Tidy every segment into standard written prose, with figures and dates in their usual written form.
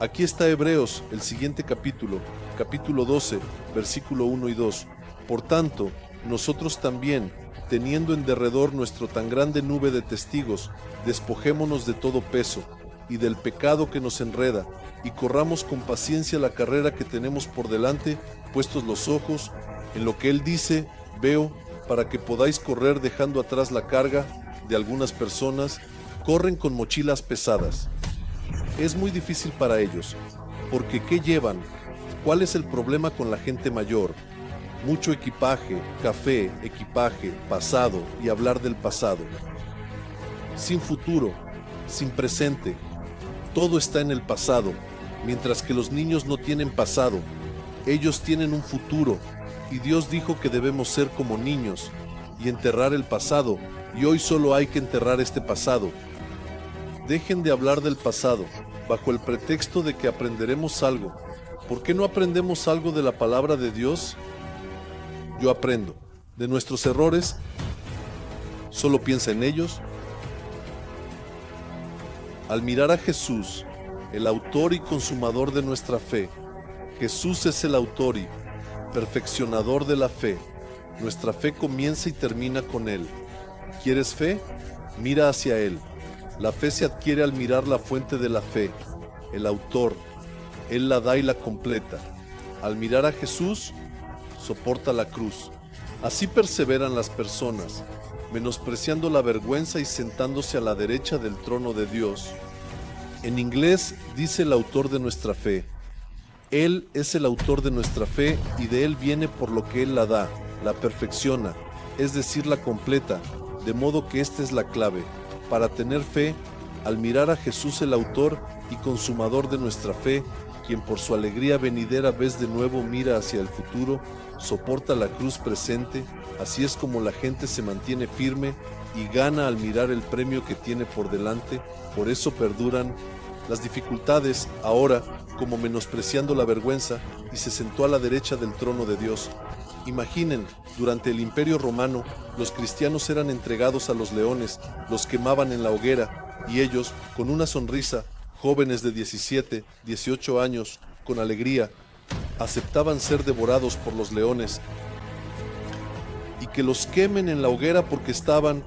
Aquí está Hebreos, el siguiente capítulo, capítulo 12, versículo 1 y 2. Por tanto, nosotros también, teniendo en derredor nuestro tan grande nube de testigos, despojémonos de todo peso y del pecado que nos enreda, y corramos con paciencia la carrera que tenemos por delante, puestos los ojos en lo que Él dice, veo, para que podáis correr dejando atrás la carga de algunas personas, corren con mochilas pesadas. Es muy difícil para ellos, porque ¿qué llevan? ¿Cuál es el problema con la gente mayor? Mucho equipaje, café, equipaje, pasado y hablar del pasado. Sin futuro, sin presente, todo está en el pasado, mientras que los niños no tienen pasado, ellos tienen un futuro, y Dios dijo que debemos ser como niños y enterrar el pasado, y hoy solo hay que enterrar este pasado. Dejen de hablar del pasado, bajo el pretexto de que aprenderemos algo. ¿Por qué no aprendemos algo de la palabra de Dios? Yo aprendo. De nuestros errores, solo piensa en ellos. Al mirar a Jesús, el autor y consumador de nuestra fe, Jesús es el autor y perfeccionador de la fe. Nuestra fe comienza y termina con Él. ¿Quieres fe? Mira hacia Él. La fe se adquiere al mirar la fuente de la fe, el autor. Él la da y la completa. Al mirar a Jesús, soporta la cruz. Así perseveran las personas, menospreciando la vergüenza y sentándose a la derecha del trono de Dios. En inglés dice el autor de nuestra fe. Él es el autor de nuestra fe y de Él viene por lo que Él la da, la perfecciona, es decir, la completa, de modo que esta es la clave. Para tener fe, al mirar a Jesús el autor y consumador de nuestra fe, quien por su alegría venidera vez de nuevo mira hacia el futuro, soporta la cruz presente, así es como la gente se mantiene firme y gana al mirar el premio que tiene por delante, por eso perduran las dificultades, ahora como menospreciando la vergüenza, y se sentó a la derecha del trono de Dios. Imaginen, durante el Imperio Romano, los cristianos eran entregados a los leones, los quemaban en la hoguera, y ellos, con una sonrisa, jóvenes de 17, 18 años, con alegría, aceptaban ser devorados por los leones, y que los quemen en la hoguera porque estaban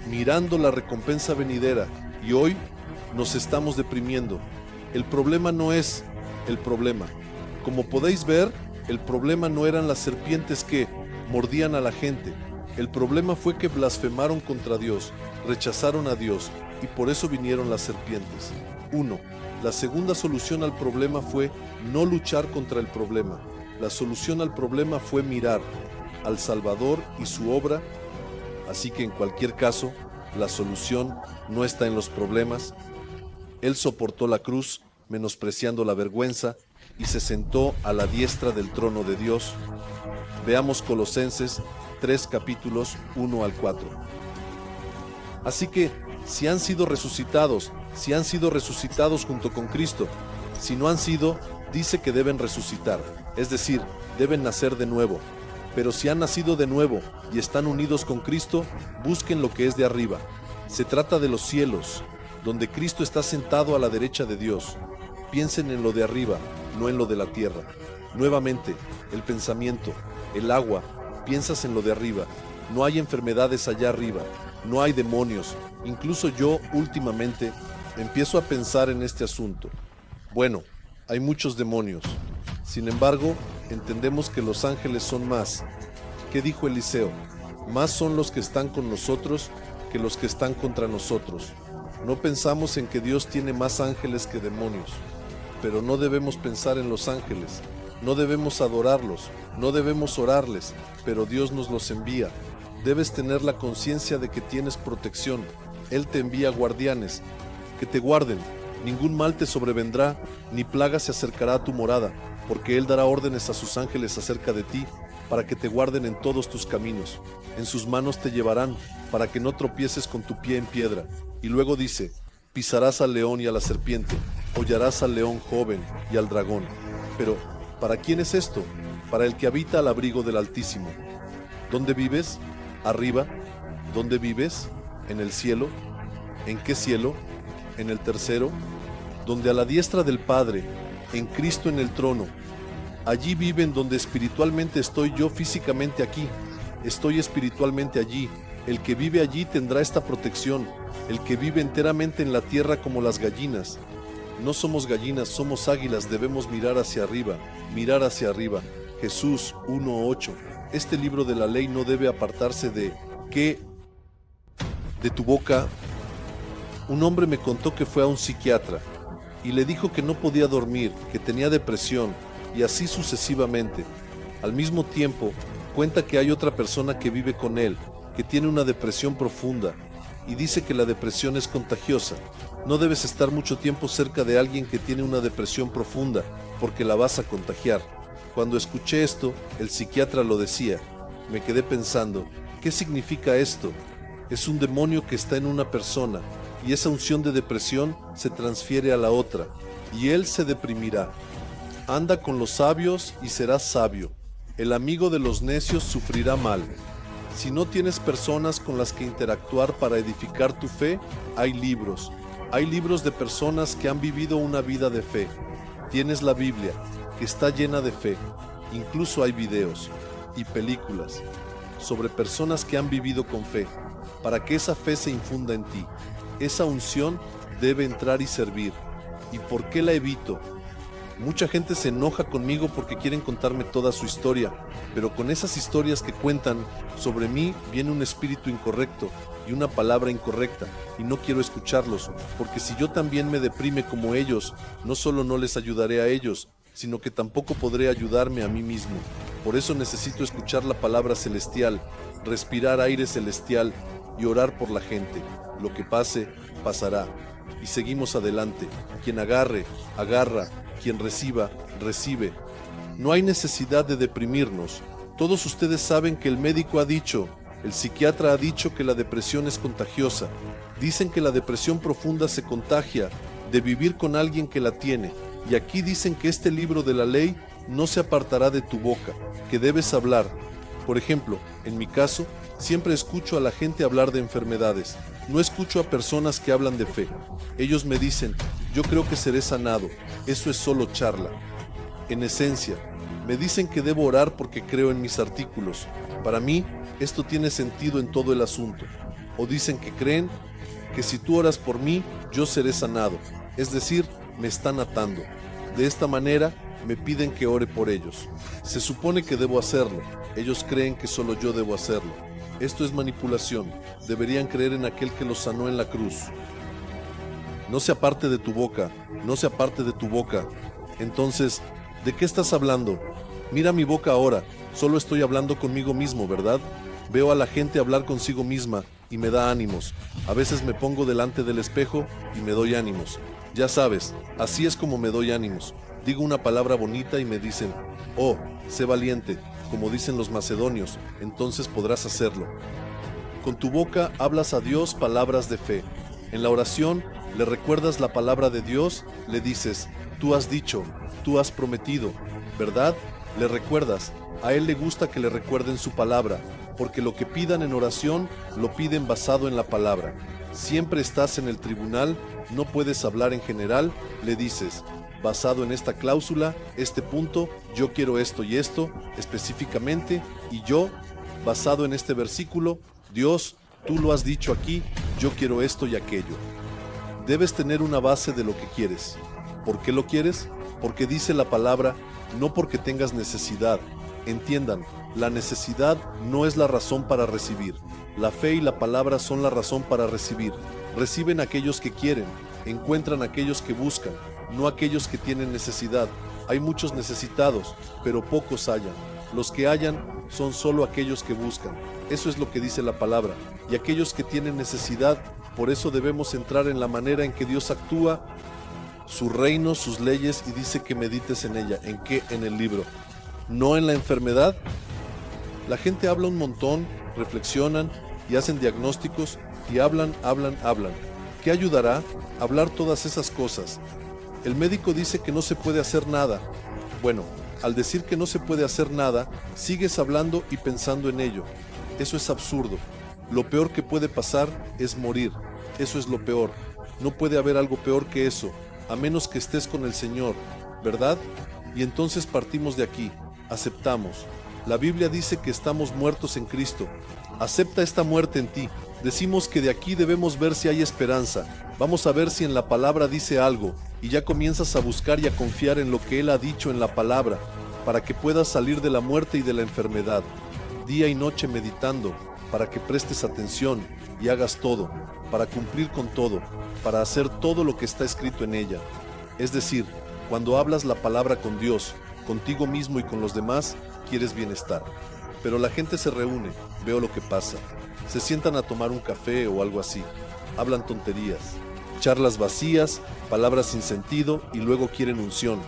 mirando la recompensa venidera, y hoy nos estamos deprimiendo. El problema no es el problema. Como podéis ver, el problema no eran las serpientes que mordían a la gente. El problema fue que blasfemaron contra Dios, rechazaron a Dios, y por eso vinieron las serpientes. 1. La segunda solución al problema fue no luchar contra el problema. La solución al problema fue mirar al Salvador y su obra. Así que en cualquier caso, la solución no está en los problemas. Él soportó la cruz, menospreciando la vergüenza, y se sentó a la diestra del trono de Dios. Veamos Colosenses 3 capítulos 1 al 4. Así que, si han sido resucitados junto con Cristo, si no han sido, dice que deben resucitar, es decir, deben nacer de nuevo. Pero si han nacido de nuevo y están unidos con Cristo, busquen lo que es de arriba. Se trata de los cielos, donde Cristo está sentado a la derecha de Dios. Piensen en lo de arriba, no en lo de la tierra. Nuevamente, el pensamiento, el agua, piensas en lo de arriba. No hay enfermedades allá arriba, no hay demonios. Incluso yo, últimamente, empiezo a pensar en este asunto. Bueno, hay muchos demonios. Sin embargo, entendemos que los ángeles son más. ¿Qué dijo Eliseo? Más son los que están con nosotros que los que están contra nosotros. No pensamos en que Dios tiene más ángeles que demonios, pero no debemos pensar en los ángeles, no debemos adorarlos, no debemos orarles, pero Dios nos los envía. Debes tener la conciencia de que tienes protección. Él te envía guardianes, que te guarden. Ningún mal te sobrevendrá, ni plaga se acercará a tu morada, porque Él dará órdenes a sus ángeles acerca de ti, para que te guarden en todos tus caminos. En sus manos te llevarán, para que no tropieces con tu pie en piedra. Y luego dice, pisarás al león y a la serpiente, hollarás al león joven y al dragón. Pero, ¿para quién es esto? Para el que habita al abrigo del Altísimo. ¿Dónde vives? ¿Arriba? ¿Dónde vives? ¿En el cielo? ¿En qué cielo? ¿En el tercero? donde a la diestra del Padre, en Cristo en el trono. Allí viven donde espiritualmente estoy yo físicamente aquí. Estoy espiritualmente allí. El que vive allí tendrá esta protección. El que vive enteramente en la tierra como las gallinas. No somos gallinas, somos águilas, debemos mirar hacia arriba, mirar hacia arriba. Jesús 1:8. Este libro de la ley no debe apartarse de tu boca. Un hombre me contó que fue a un psiquiatra y le dijo que no podía dormir, que tenía depresión y así sucesivamente. Al mismo tiempo, cuenta que hay otra persona que vive con él, que tiene una depresión profunda y dice que la depresión es contagiosa. No debes estar mucho tiempo cerca de alguien que tiene una depresión profunda porque la vas a contagiar. Cuando escuché esto, el psiquiatra lo decía. Me quedé pensando, ¿qué significa esto? Es un demonio que está en una persona y esa unción de depresión se transfiere a la otra y él se deprimirá. Anda con los sabios y serás sabio. El amigo de los necios sufrirá mal. Si no tienes personas con las que interactuar para edificar tu fe, hay libros. Hay libros de personas que han vivido una vida de fe. Tienes la Biblia, que está llena de fe. Incluso hay videos y películas sobre personas que han vivido con fe, para que esa fe se infunda en ti. Esa unción debe entrar y servir. ¿Y por qué la evito? Mucha gente se enoja conmigo porque quieren contarme toda su historia, pero con esas historias que cuentan sobre mí viene un espíritu incorrecto y una palabra incorrecta, y no quiero escucharlos, porque si yo también me deprime como ellos, no solo no les ayudaré a ellos, sino que tampoco podré ayudarme a mí mismo. Por eso necesito escuchar la palabra celestial, respirar aire celestial y orar por la gente. Lo que pase, pasará. Y seguimos adelante. Quien agarre, agarra. Quien reciba, recibe. No hay necesidad de deprimirnos. Todos ustedes saben que el médico ha dicho, el psiquiatra ha dicho que la depresión es contagiosa. Dicen que la depresión profunda se contagia de vivir con alguien que la tiene. Y aquí dicen que este libro de la ley no se apartará de tu boca, que debes hablar. Por ejemplo, en mi caso, siempre escucho a la gente hablar de enfermedades. No escucho a personas que hablan de fe. Ellos me dicen, yo creo que seré sanado. Eso es solo charla. En esencia, me dicen que debo orar porque creo en mis artículos. Para mí, esto tiene sentido en todo el asunto. O dicen que creen que si tú oras por mí, yo seré sanado. Es decir, me están atando. De esta manera, me piden que ore por ellos. Se supone que debo hacerlo. Ellos creen que solo yo debo hacerlo. Esto es manipulación. Deberían creer en aquel que los sanó en la cruz. No se aparte de tu boca, no se aparte de tu boca. Entonces, ¿de qué estás hablando? Mira mi boca ahora, solo estoy hablando conmigo mismo, ¿verdad? Veo a la gente hablar consigo misma y me da ánimos. A veces me pongo delante del espejo y me doy ánimos. Ya sabes, así es como me doy ánimos. Digo una palabra bonita y me dicen, oh, sé valiente, como dicen los macedonios, entonces podrás hacerlo. Con tu boca hablas a Dios palabras de fe. En la oración, le recuerdas la palabra de Dios, le dices, tú has dicho, tú has prometido, ¿verdad? Le recuerdas, a Él le gusta que le recuerden su palabra, porque lo que pidan en oración, lo piden basado en la palabra. Siempre estás en el tribunal, no puedes hablar en general, le dices, basado en esta cláusula, este punto, yo quiero esto y esto, específicamente, y yo, basado en este versículo, Dios, tú lo has dicho aquí, yo quiero esto y aquello. Debes tener una base de lo que quieres. ¿Por qué lo quieres? Porque dice la palabra, no porque tengas necesidad. Entiendan, la necesidad no es la razón para recibir. La fe y la palabra son la razón para recibir. Reciben aquellos que quieren, encuentran aquellos que buscan, no aquellos que tienen necesidad. Hay muchos necesitados, pero pocos hallan. Los que hallan son solo aquellos que buscan. Eso es lo que dice la palabra. Y aquellos que tienen necesidad, por eso debemos entrar en la manera en que Dios actúa, su reino, sus leyes, y dice que medites en ella. ¿En qué? En el libro. No en la enfermedad. La gente habla un montón, reflexionan y hacen diagnósticos y hablan. ¿Qué ayudará? Hablar todas esas cosas. El médico dice que no se puede hacer nada. Bueno, al decir que no se puede hacer nada, sigues hablando y pensando en ello. Eso es absurdo. Lo peor que puede pasar es morir. Eso es lo peor. No puede haber algo peor que eso. a menos que estés con el Señor, ¿verdad? Y entonces partimos de aquí, aceptamos. La Biblia dice que estamos muertos en Cristo. Acepta esta muerte en ti. Decimos que de aquí debemos ver si hay esperanza. Vamos a ver si en la palabra dice algo, y ya comienzas a buscar y a confiar en lo que Él ha dicho en la palabra, para que puedas salir de la muerte y de la enfermedad. Día y noche meditando, para que prestes atención y hagas todo, para cumplir con todo, para hacer todo lo que está escrito en ella. Es decir, cuando hablas la palabra con Dios, contigo mismo y con los demás, quieres bienestar. Pero la gente se reúne, veo lo que pasa. Se sientan a tomar un café o algo así. Hablan tonterías, charlas vacías, palabras sin sentido y luego quieren unción.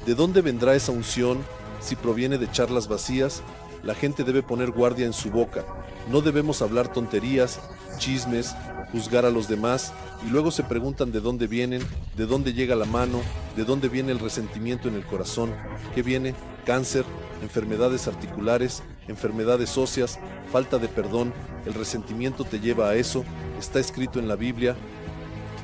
¿De dónde vendrá esa unción si proviene de charlas vacías? La gente debe poner guardia en su boca. No debemos hablar tonterías, chismes, juzgar a los demás y luego se preguntan de dónde vienen, de dónde llega la mano, de dónde viene el resentimiento en el corazón. ¿Qué viene? Cáncer, enfermedades articulares, enfermedades óseas, falta de perdón. El resentimiento te lleva a eso, está escrito en la Biblia.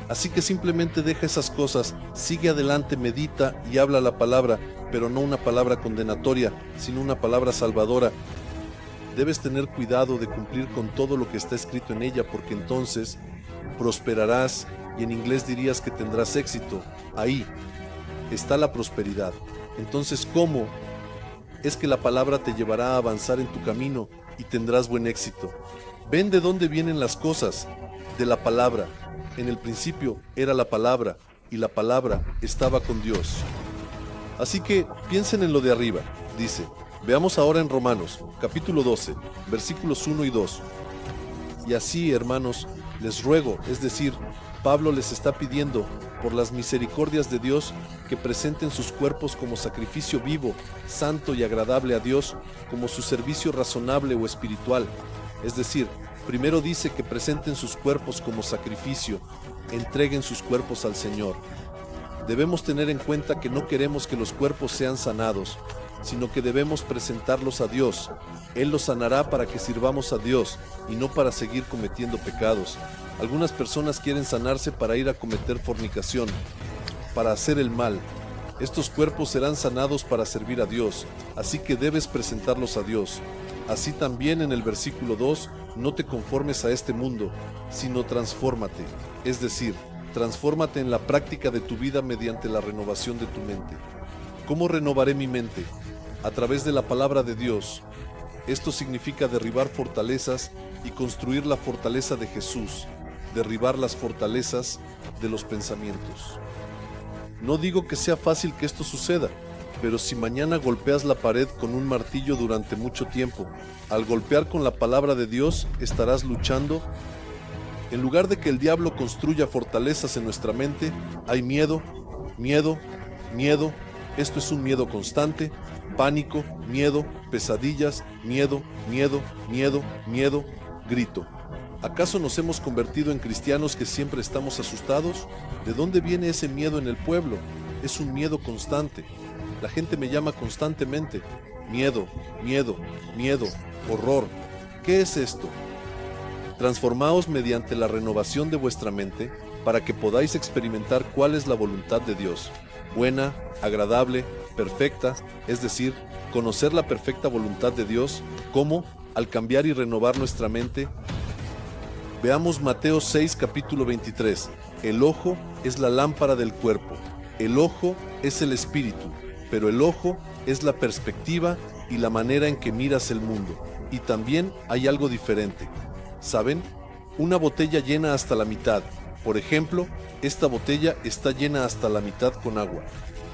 Así que simplemente deja esas cosas, sigue adelante, medita y habla la palabra, pero no una palabra condenatoria, sino una palabra salvadora. Debes tener cuidado de cumplir con todo lo que está escrito en ella, porque entonces prosperarás y en inglés dirías que tendrás éxito. Ahí está la prosperidad. Entonces, ¿cómo es que la palabra te llevará a avanzar en tu camino y tendrás buen éxito? Ven de dónde vienen las cosas, de la palabra. En el principio era la palabra y la palabra estaba con Dios. Así que piensen en lo de arriba, dice. Veamos ahora en Romanos, capítulo 12, versículos 1 y 2. Y así, hermanos, les ruego, es decir, Pablo les está pidiendo, por las misericordias de Dios, que presenten sus cuerpos como sacrificio vivo, santo y agradable a Dios, como su servicio razonable o espiritual. Es decir, primero dice que presenten sus cuerpos como sacrificio, entreguen sus cuerpos al Señor. Debemos tener en cuenta que no queremos que los cuerpos sean sanados, sino que debemos presentarlos a Dios. Él los sanará para que sirvamos a Dios y no para seguir cometiendo pecados. Algunas personas quieren sanarse para ir a cometer fornicación, para hacer el mal. Estos cuerpos serán sanados para servir a Dios, así que debes presentarlos a Dios. Así también en el versículo 2, no te conformes a este mundo, sino transfórmate, es decir, transfórmate en la práctica de tu vida mediante la renovación de tu mente. ¿Cómo renovaré mi mente? A través de la palabra de Dios. Esto significa derribar fortalezas y construir la fortaleza de Jesús, derribar las fortalezas de los pensamientos. No digo que sea fácil que esto suceda, pero si mañana golpeas la pared con un martillo durante mucho tiempo, al golpear con la palabra de Dios estarás luchando. En lugar de que el diablo construya fortalezas en nuestra mente, hay miedo, miedo, miedo. Esto es un miedo constante, pánico, miedo, pesadillas, miedo, miedo, miedo, miedo, grito. ¿Acaso nos hemos convertido en cristianos que siempre estamos asustados? ¿De dónde viene ese miedo en el pueblo? Es un miedo constante. La gente me llama constantemente. Miedo, miedo, miedo, horror. ¿Qué es esto? Transformaos mediante la renovación de vuestra mente para que podáis experimentar cuál es la voluntad de Dios. Buena, agradable, perfecta, es decir, conocer la perfecta voluntad de Dios. ¿Cómo? Al cambiar y renovar nuestra mente. Veamos Mateo 6, capítulo 23. El ojo es la lámpara del cuerpo. El ojo es el espíritu, pero el ojo es la perspectiva y la manera en que miras el mundo. Y también hay algo diferente. ¿Saben? Una botella llena hasta la mitad. Por ejemplo, esta botella está llena hasta la mitad con agua.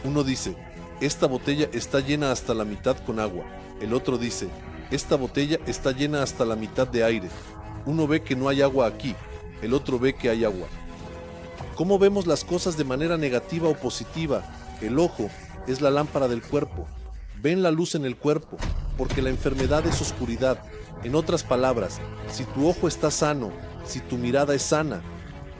Uno dice, esta botella está llena hasta la mitad con agua. El otro dice, esta botella está llena hasta la mitad de aire. Uno ve que no hay agua aquí, el otro ve que hay agua. ¿Cómo vemos las cosas de manera negativa o positiva? El ojo es la lámpara del cuerpo. Ven la luz en el cuerpo, porque la enfermedad es oscuridad. En otras palabras, si tu ojo está sano, si tu mirada es sana,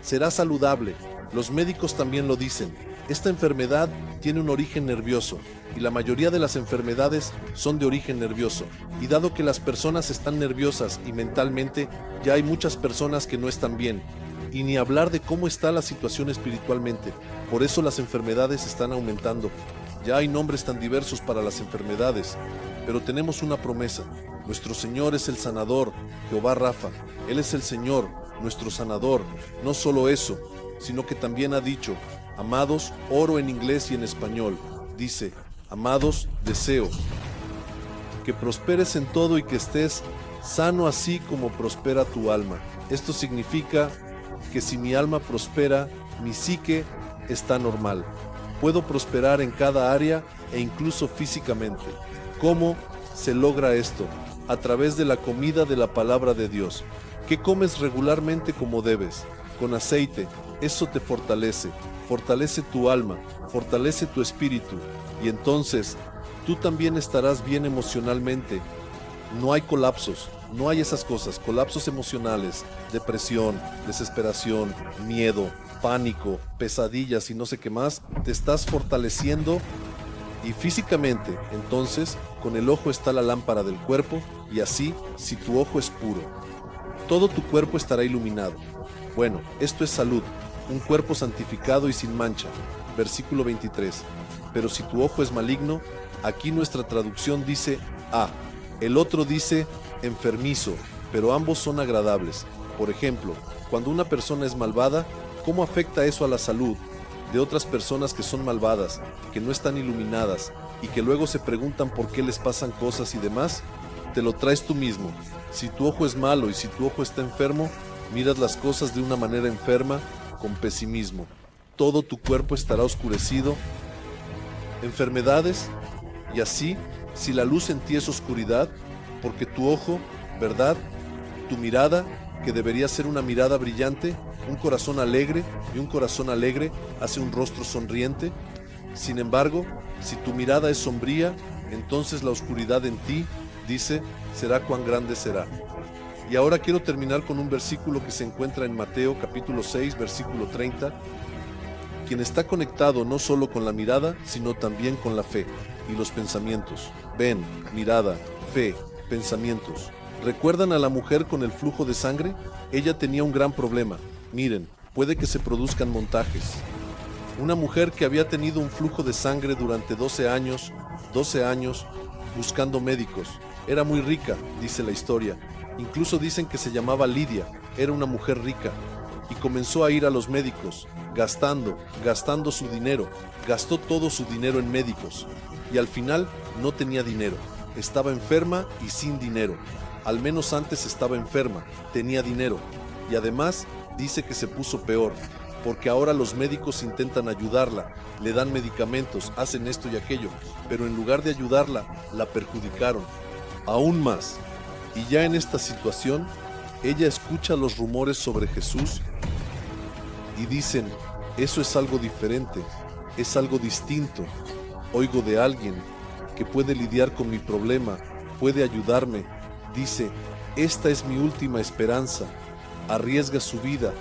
será saludable. Los médicos también lo dicen. Esta enfermedad tiene un origen nervioso, y la mayoría de las enfermedades son de origen nervioso. Y dado que las personas están nerviosas y mentalmente, ya hay muchas personas que no están bien. Y ni hablar de cómo está la situación espiritualmente. Por eso las enfermedades están aumentando. Ya hay nombres tan diversos para las enfermedades, pero tenemos una promesa. Nuestro Señor es el sanador, Jehová Rafa. Él es el Señor, nuestro sanador. No solo eso, sino que también ha dicho, amados, oro en inglés y en español. Dice, amados, deseo que prosperes en todo y que estés sano así como prospera tu alma. Esto significa que si mi alma prospera, mi psique está normal. Puedo prosperar en cada área e incluso físicamente. ¿Cómo se logra esto? A través de la comida de la palabra de Dios. ¿Qué comes regularmente como debes? Con aceite. Eso te fortalece. Fortalece tu alma. Fortalece tu espíritu. Y entonces, tú también estarás bien emocionalmente. No hay colapsos. No hay esas cosas. Colapsos emocionales. Depresión, desesperación, miedo, pánico, pesadillas y no sé qué más. Te estás fortaleciendo. Y físicamente, entonces, con el ojo está la lámpara del cuerpo, y así, si tu ojo es puro, todo tu cuerpo estará iluminado. Bueno, esto es salud, un cuerpo santificado y sin mancha. Versículo 23. Pero si tu ojo es maligno, aquí nuestra traducción dice el otro dice enfermizo, pero ambos son agradables. Por ejemplo, cuando una persona es malvada, ¿cómo afecta eso a la salud de otras personas que son malvadas, que no están iluminadas y que luego se preguntan por qué les pasan cosas y demás? Te lo traes tú mismo. Si tu ojo es malo y si tu ojo está enfermo, miras las cosas de una manera enferma, con pesimismo. Todo tu cuerpo estará oscurecido, enfermedades, y así, si la luz en ti es oscuridad, porque tu ojo, ¿verdad? Tu mirada, que debería ser una mirada brillante, un corazón alegre, y un corazón alegre hace un rostro sonriente. Sin embargo, si tu mirada es sombría, entonces la oscuridad en ti, dice, será cuán grande será. Y ahora quiero terminar con un versículo que se encuentra en Mateo capítulo 6, versículo 30. Quien está conectado no solo con la mirada, sino también con la fe y los pensamientos. Ven, mirada, fe, pensamientos. ¿Recuerdan a la mujer con el flujo de sangre? Ella tenía un gran problema. Miren, puede que se produzcan montajes. Una mujer que había tenido un flujo de sangre durante 12 años, buscando médicos. Era muy rica, dice la historia. Incluso dicen que se llamaba Lidia, era una mujer rica. Y comenzó a ir a los médicos, gastando su dinero. Gastó todo su dinero en médicos. Y al final no tenía dinero. Estaba enferma y sin dinero. Al menos antes estaba enferma, tenía dinero. Y además dice que se puso peor, porque ahora los médicos intentan ayudarla, le dan medicamentos, hacen esto y aquello, pero en lugar de ayudarla, la perjudicaron. Aún más. Y ya en esta situación, ella escucha los rumores sobre Jesús y dicen, eso es algo diferente, es algo distinto. Oigo de alguien que puede lidiar con mi problema, puede ayudarme. Dice, esta es mi última esperanza. Arriesga su vida,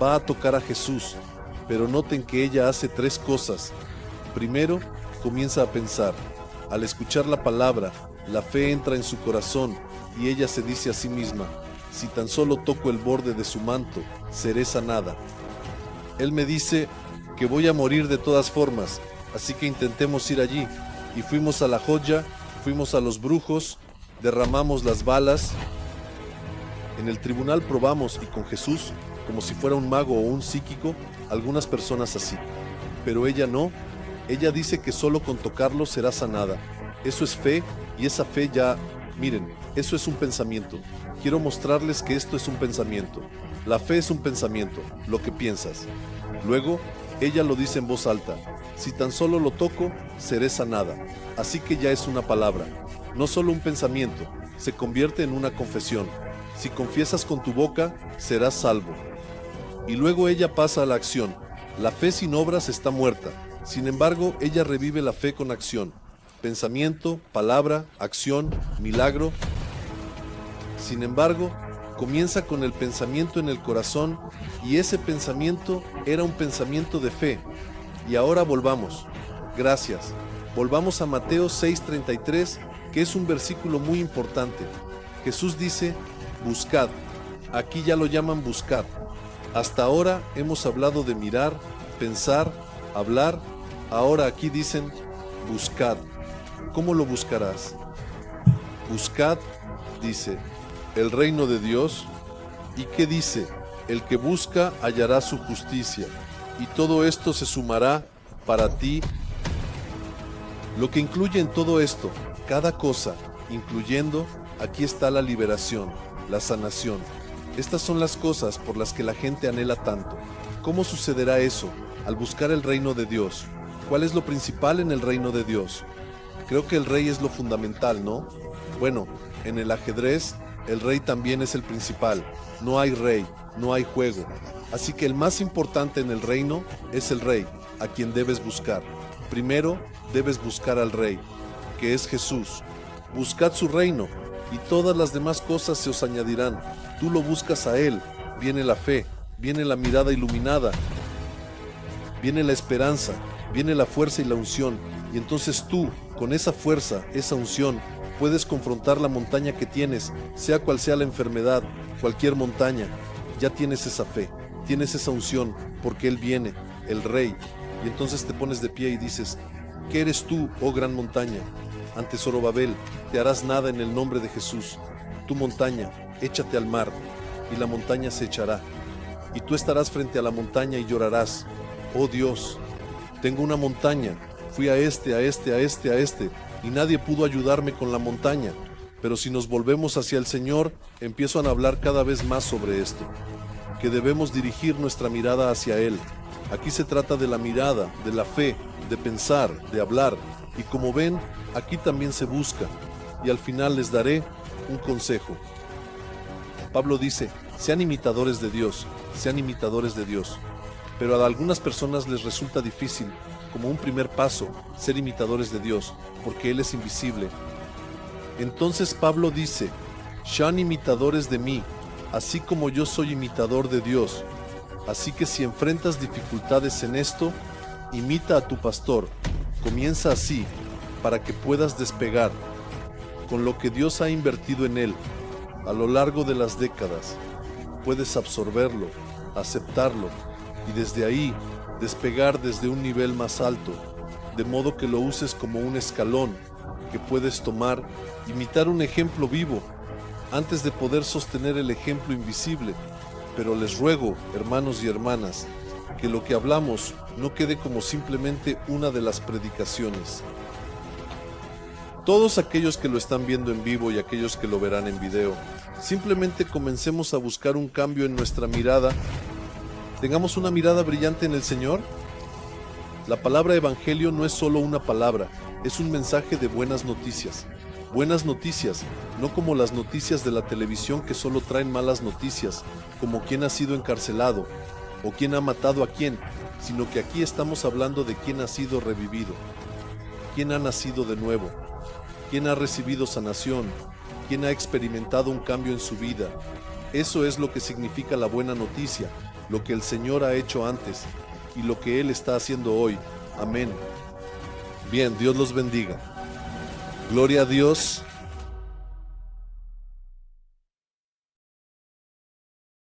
va a tocar a Jesús, pero noten que ella hace 3 cosas. Primero, comienza a pensar. Al escuchar la palabra, la fe entra en su corazón y ella se dice a sí misma, si tan solo toco el borde de su manto, seré sanada. Él me dice que voy a morir de todas formas, así que intentemos ir allí. Y fuimos a la joya, fuimos a los brujos, derramamos las balas. En el tribunal probamos, y con Jesús, como si fuera un mago o un psíquico, algunas personas así. Pero ella no. Ella dice que solo con tocarlo será sanada. Eso es fe, y esa fe ya... Miren, eso es un pensamiento. Quiero mostrarles que esto es un pensamiento. La fe es un pensamiento, lo que piensas. Luego, ella lo dice en voz alta. Si tan solo lo toco, seré sanada. Así que ya es una palabra. No solo un pensamiento, se convierte en una confesión. Si confiesas con tu boca, serás salvo. Y luego ella pasa a la acción. La fe sin obras está muerta. Sin embargo, ella revive la fe con acción. Pensamiento, palabra, acción, milagro. Sin embargo, comienza con el pensamiento en el corazón y ese pensamiento era un pensamiento de fe. Y ahora volvamos. Gracias. Volvamos a Mateo 6:33, que es un versículo muy importante. Jesús dice, buscad. Aquí ya lo llaman buscad. Hasta ahora hemos hablado de mirar, pensar, hablar. Ahora aquí dicen, buscad. ¿Cómo lo buscarás? Buscad, dice, el reino de Dios. ¿Y qué dice? El que busca hallará su justicia. Y todo esto se sumará para ti. Lo que incluye en todo esto, cada cosa, incluyendo, aquí está la liberación, la sanación. Estas son las cosas por las que la gente anhela tanto. ¿Cómo sucederá eso? Al buscar el reino de Dios. ¿Cuál es lo principal en el reino de Dios? Creo que el rey es lo fundamental, ¿no? Bueno, en el ajedrez, el rey también es el principal. No hay rey, no hay juego. Así que el más importante en el reino es el rey, a quien debes buscar. Primero, debes buscar al rey, que es Jesús. Buscad su reino, y todas las demás cosas se os añadirán. Tú lo buscas a Él, viene la fe, viene la mirada iluminada, viene la esperanza, viene la fuerza y la unción, y entonces tú, con esa fuerza, esa unción, puedes confrontar la montaña que tienes, sea cual sea la enfermedad, cualquier montaña. Ya tienes esa fe, tienes esa unción, porque Él viene, el Rey, y entonces te pones de pie y dices, ¿qué eres tú, oh gran montaña? Ante Zorobabel, te harás nada en el nombre de Jesús. Tu montaña, échate al mar, y la montaña se echará. Y tú estarás frente a la montaña y llorarás. Oh Dios, tengo una montaña, fui a este, y nadie pudo ayudarme con la montaña. Pero si nos volvemos hacia el Señor, empiezo a hablar cada vez más sobre esto, que debemos dirigir nuestra mirada hacia Él. Aquí se trata de la mirada, de la fe, de pensar, de hablar, y como ven, aquí también se busca, y al final les daré un consejo. Pablo dice, sean imitadores de Dios, sean imitadores de Dios. Pero a algunas personas les resulta difícil, como un primer paso, ser imitadores de Dios, porque Él es invisible. Entonces Pablo dice, sean imitadores de mí, así como yo soy imitador de Dios. Así que si enfrentas dificultades en esto, imita a tu pastor. Comienza así, para que puedas despegar, con lo que Dios ha invertido en él, a lo largo de las décadas. Puedes absorberlo, aceptarlo, y desde ahí, despegar desde un nivel más alto, de modo que lo uses como un escalón que puedes tomar, imitar un ejemplo vivo, antes de poder sostener el ejemplo invisible. Pero les ruego, hermanos y hermanas, que lo que hablamos no quede como simplemente una de las predicaciones. Todos aquellos que lo están viendo en vivo y aquellos que lo verán en video, simplemente comencemos a buscar un cambio en nuestra mirada. ¿Tengamos una mirada brillante en el Señor? La palabra evangelio no es solo una palabra, es un mensaje de buenas noticias. Buenas noticias, no como las noticias de la televisión que solo traen malas noticias, como quién ha sido encarcelado o quién ha matado a quién, sino que aquí estamos hablando de quién ha sido revivido, quién ha nacido de nuevo, quién ha recibido sanación, quién ha experimentado un cambio en su vida. Eso es lo que significa la buena noticia, lo que el Señor ha hecho antes y lo que Él está haciendo hoy. Amén. Bien, Dios los bendiga. Gloria a Dios.